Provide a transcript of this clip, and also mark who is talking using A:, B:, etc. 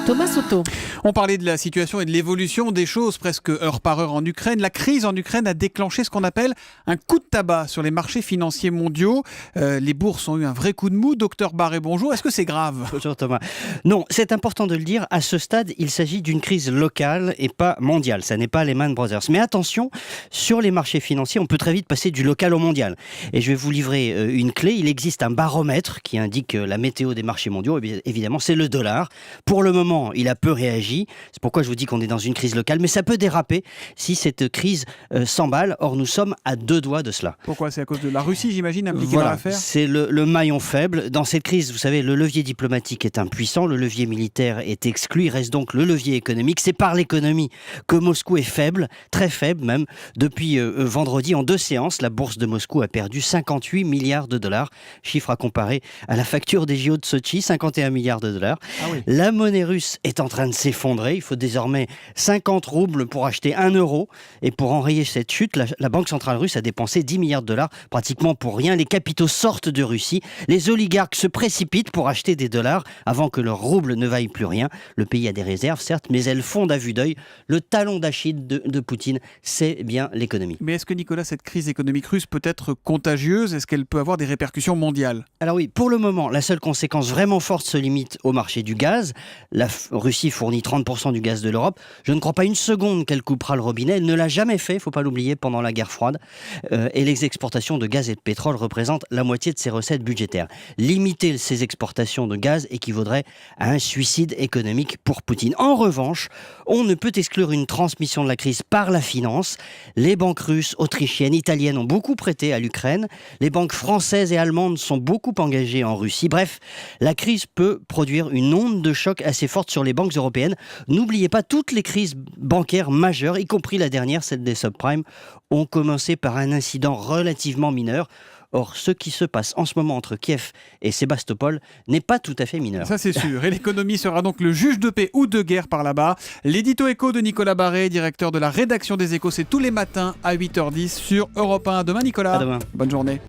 A: Thomas Soto.
B: On parlait de la situation et de l'évolution des choses presque heure par heure en Ukraine. La crise en Ukraine a déclenché ce qu'on appelle un coup de tabac sur les marchés financiers mondiaux. Les bourses ont eu un vrai coup de mou. Docteur Barré, bonjour. Est-ce que c'est grave ?
C: Bonjour Thomas. Non, c'est important de le dire. À ce stade, il s'agit d'une crise locale et pas mondiale. Ça n'est pas Lehman Brothers. Mais attention, sur les marchés financiers, on peut très vite passer du local au mondial. Et je vais vous livrer une clé. Il existe un baromètre qui indique la météo des marchés mondiaux. Et évidemment, c'est le dollar. Pour le moment, il a peu réagi. C'est pourquoi je vous dis qu'on est dans une crise locale. Mais ça peut déraper si cette crise s'emballe. Or, nous sommes à 2 doigts de cela.
B: Pourquoi ? C'est à cause de la Russie, j'imagine, impliquée
C: Voilà,
B: dans l'affaire ?
C: c'est le maillon faible. Dans cette crise, vous savez, le levier diplomatique est impuissant, le levier militaire est exclu, il reste donc le levier économique. C'est par l'économie que Moscou est faible, très faible même. Depuis vendredi, en 2 séances, la bourse de Moscou a perdu 58 milliards de dollars. Chiffre à comparer à la facture des JO de Sochi, 51 milliards de dollars.
B: Ah oui.
C: La monnaie russe est en train de s'effondrer. Il faut désormais 50 roubles pour acheter 1 euro. Et pour enrayer cette chute, la Banque centrale russe a dépensé 10 milliards de dollars, pratiquement pour rien. Les capitaux sortent de Russie. Les oligarques se précipitent pour acheter des dollars avant que leur rouble ne vaille plus rien. Le pays a des réserves, certes, mais elles fondent à vue d'œil. Le talon d'Achille de Poutine, c'est bien l'économie.
B: Mais est-ce que, Nicolas, cette crise économique russe peut être contagieuse ? Est-ce qu'elle peut avoir des répercussions mondiales ?
C: Alors oui, pour le moment, la seule conséquence vraiment forte se limite au marché du gaz. La Russie fournit 30% du gaz de l'Europe. Je ne crois pas une seconde qu'elle coupera le robinet. Elle ne l'a jamais fait, il ne faut pas l'oublier, pendant la guerre froide. Et les exportations de gaz et de pétrole représentent la moitié de ses recettes budgétaires. Limiter ces exportations de gaz équivaudrait à un suicide économique pour Poutine. En revanche, on ne peut exclure une transmission de la crise par la finance. Les banques russes, autrichiennes, italiennes ont beaucoup prêté à l'Ukraine. Les banques françaises et allemandes sont beaucoup engagées en Russie. Bref, la crise peut produire une onde de choc assez forte sur les banques européennes. N'oubliez pas, toutes les crises bancaires majeures, y compris la dernière, celle des subprimes, ont commencé par un incident relativement mineur. Or, ce qui se passe en ce moment entre Kiev et Sébastopol n'est pas tout à fait mineur.
B: Ça, c'est sûr. Et l'économie sera donc le juge de paix ou de guerre par là-bas. L'édito éco de Nicolas Barré, directeur de la rédaction des Échos, c'est tous les matins à 8h10 sur Europe 1. À demain, Nicolas.
C: À demain.
B: Bonne journée.